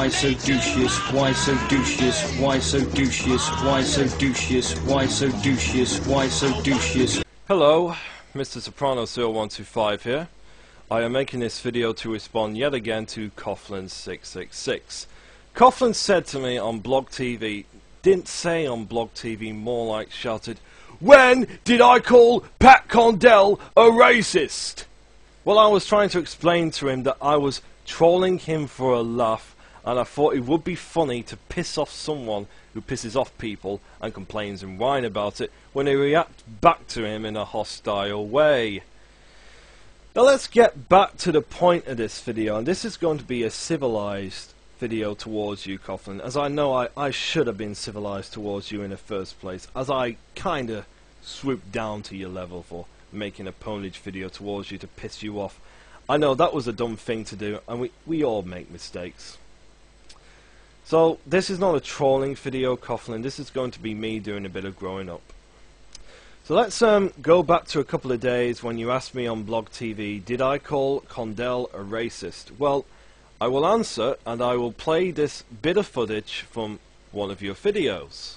Why so douchious? Why so douchious? Why so douchious? Why so douchious? Why so douchious? Why so douchious? Hello, Mr. Soprano 0125 here. I am making this video to respond yet again to Coughlan616. Coughlan said to me on Blog TV, didn't say on Blog TV, more like shouted, "When did I call Pat Condell a racist?" Well, I was trying to explain to him that I was trolling him for a laugh, and I thought it would be funny to piss off someone who pisses off people and complains and whine about it when they react back to him in a hostile way. Now let's get back to the point of this video, and this is going to be a civilized video towards you, Coughlan, as I know I should have been civilized towards you in the first place, as I kinda swooped down to your level for making a ponage video towards you to piss you off. I know that was a dumb thing to do, and we all make mistakes. So this is not a trolling video, Coughlan, this is going to be me doing a bit of growing up. So let's go back to a couple of days when you asked me on Blog TV, did I call Condell a racist? Well, I will answer, and I will play this bit of footage from one of your videos.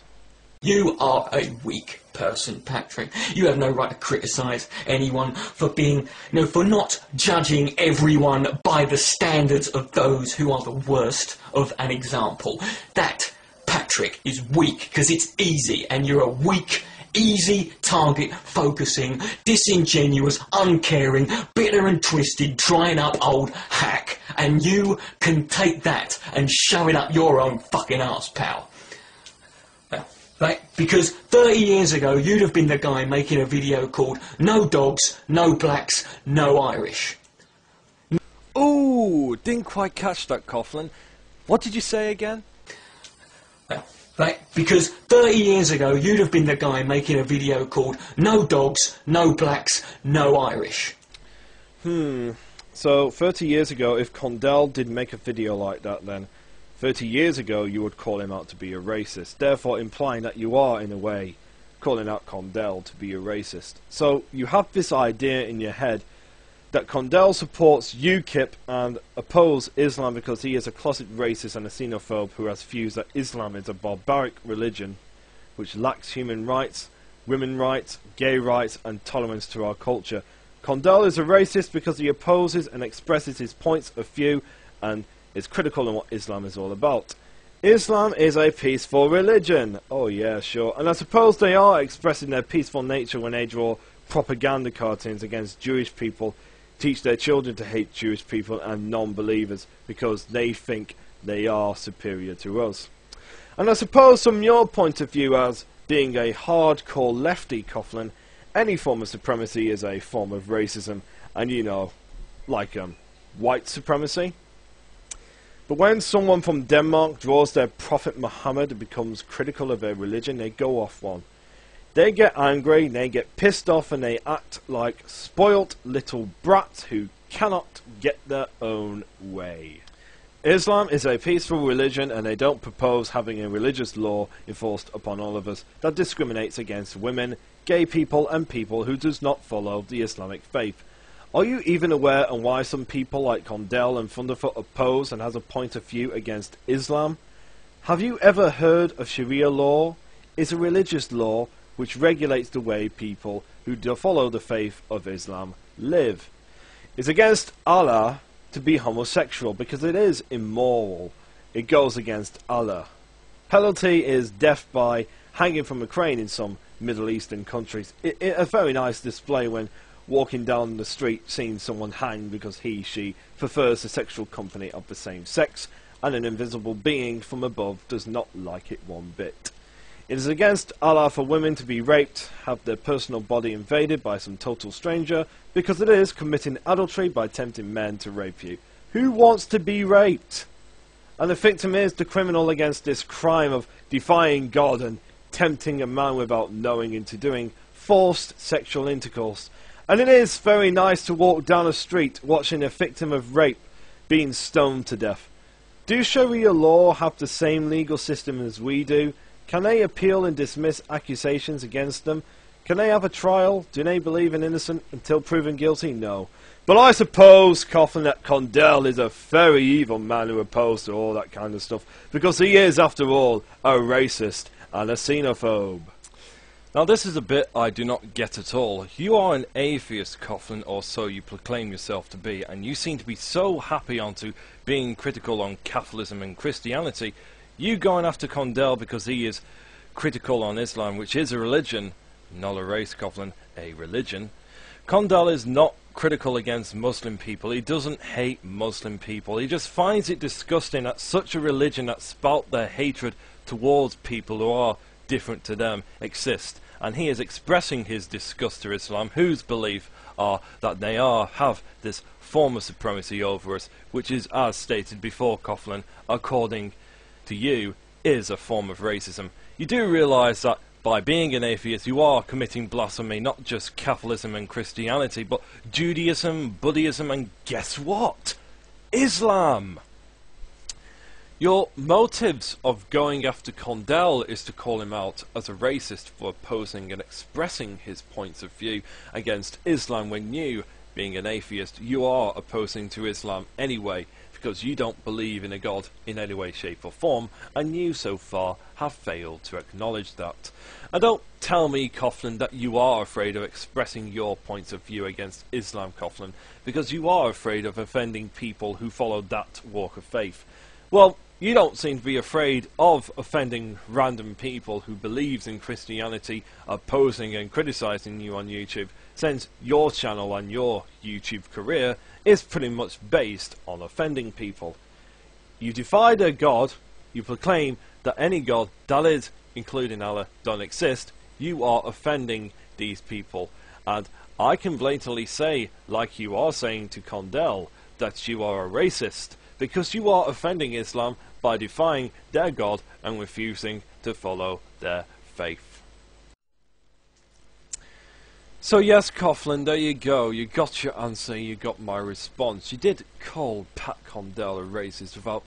You are a weak person, Patrick. You have no right to criticise anyone for being, for not judging everyone by the standards of those who are the worst of an example. That, Patrick, is weak, because it's easy, and you're a weak, easy target focusing, disingenuous, uncaring, bitter and twisted, drying up old hack. And you can take that and shove it up your own fucking arse, pal. Because 30 years ago you'd have been the guy making a video called No Dogs, No Blacks, No Irish. Ooh, didn't quite catch that, Coughlan. What did you say again? Because 30 years ago you'd have been the guy making a video called No Dogs, No Blacks, No Irish. So 30 years ago, if Condell did make a video like that, then 30 years ago you would call him out to be a racist, therefore implying that you are, in a way, calling out Condell to be a racist. So you have this idea in your head that Condell supports UKIP and opposes Islam because he is a closet racist and a xenophobe who has views that Islam is a barbaric religion which lacks human rights, women rights, gay rights and tolerance to our culture. Condell is a racist because he opposes and expresses his points of view and is critical of what Islam is all about. Islam is a peaceful religion. Oh yeah, sure. And I suppose they are expressing their peaceful nature when they draw propaganda cartoons against Jewish people, teach their children to hate Jewish people and non-believers because they think they are superior to us. And I suppose from your point of view as being a hardcore lefty, Coughlan, any form of supremacy is a form of racism, and like white supremacy. But when someone from Denmark draws their Prophet Muhammad and becomes critical of their religion, they go off one. They get angry, they get pissed off, and they act like spoilt little brats who cannot get their own way. Islam is a peaceful religion, and they don't propose having a religious law enforced upon all of us that discriminates against women, gay people, and people who does not follow the Islamic faith. Are you even aware on why some people like Condell and Thunderfoot oppose and has a point of view against Islam? Have you ever heard of Sharia law? It's a religious law which regulates the way people who do follow the faith of Islam live. It's against Allah to be homosexual because it is immoral. It goes against Allah. Penalty is death by hanging from a crane in some Middle Eastern countries. A very nice display when walking down the street seeing someone hanged because she prefers the sexual company of the same sex, and an invisible being from above does not like it one bit. It is against Allah for women to be raped, have their personal body invaded by some total stranger, because it is committing adultery by tempting men to rape you. Who wants to be raped? And the victim is the criminal against this crime of defying God and tempting a man without knowing into doing forced sexual intercourse. And it is very nice to walk down a street watching a victim of rape being stoned to death. Do Sharia law have the same legal system as we do? Can they appeal and dismiss accusations against them? Can they have a trial? Do they believe in innocent until proven guilty? No. But I suppose, Coughlan, that Condell is a very evil man who opposed to all that kind of stuff, because he is, after all, a racist and a xenophobe. Now this is a bit I do not get at all. You are an atheist, Coughlan, or so you proclaim yourself to be, and you seem to be so happy onto being critical on Catholicism and Christianity. You going after Condell because he is critical on Islam, which is a religion, not a race, Coughlan, a religion. Condell is not critical against Muslim people. He doesn't hate Muslim people. He just finds it disgusting that such a religion that spout their hatred towards people who are different to them exist, and he is expressing his disgust to Islam, whose belief are that they have this form of supremacy over us, which is, as stated before, Coughlan, according to you, is a form of racism. You do realise that by being an atheist you are committing blasphemy, not just Catholicism and Christianity, but Judaism, Buddhism, and guess what? Islam! Your motives of going after Condell is to call him out as a racist for opposing and expressing his points of view against Islam, when you, being an atheist, you are opposing to Islam anyway, because you don't believe in a God in any way, shape or form, and you so far have failed to acknowledge that. And don't tell me, Coughlan, that you are afraid of expressing your points of view against Islam, Coughlan, because you are afraid of offending people who follow that walk of faith. Well, you don't seem to be afraid of offending random people who believes in Christianity, opposing and criticising you on YouTube, since your channel and your YouTube career is pretty much based on offending people. You defy their God, you proclaim that any God, that is, including Allah, don't exist. You are offending these people, and I can blatantly say, like you are saying to Condell, that you are a racist, because you are offending Islam by defying their God and refusing to follow their faith. So yes, Coughlan, there you go. You got your answer, you got my response. You did call Pat Condell a racist without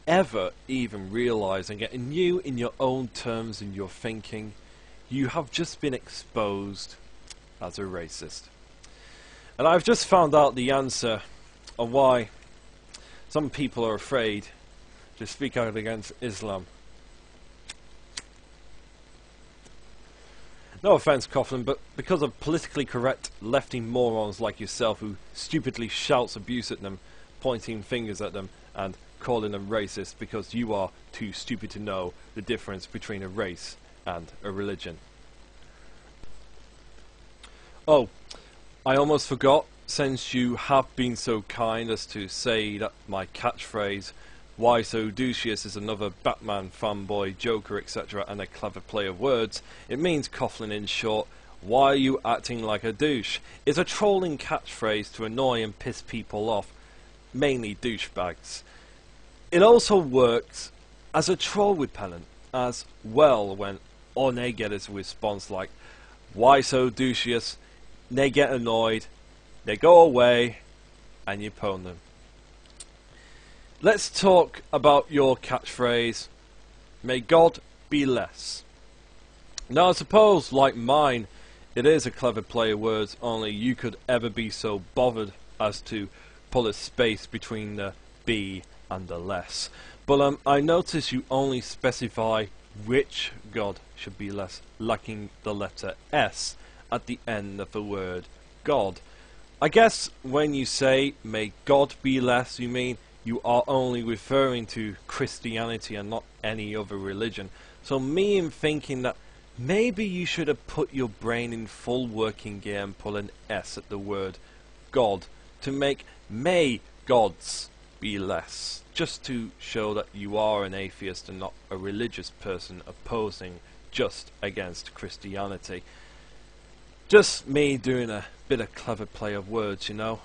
ever even realising it, and you, in your own terms, in your thinking, you have just been exposed as a racist. And I've just found out the answer on why some people are afraid to speak out against Islam. No offence, Coughlan, but because of politically correct lefty morons like yourself who stupidly shouts abuse at them, pointing fingers at them, and calling them racist because you are too stupid to know the difference between a race and a religion. Oh, I almost forgot, since you have been so kind as to say that my catchphrase, "Why so doucheous," is another Batman fanboy, Joker, etc., and a clever play of words. It means, Coughlan, in short, "Why are you acting like a douche?" It's a trolling catchphrase to annoy and piss people off, mainly douchebags. It also works as a troll repellent as well, when all they get is a response like, "Why so doucheous?" They get annoyed, they go away, and you pwn them. Let's talk about your catchphrase, "May God be less." Now I suppose, like mine, it is a clever play of words, only you could ever be so bothered as to pull a space between the be and the less. But I notice you only specify which God should be less, lacking the letter S at the end of the word God. I guess when you say "may God be less," you mean you are only referring to Christianity and not any other religion. So me in thinking that maybe you should have put your brain in full working gear and pull an S at the word God to make "may gods be less," just to show that you are an atheist and not a religious person opposing just against Christianity. Just me doing a bit of clever play of words, you know.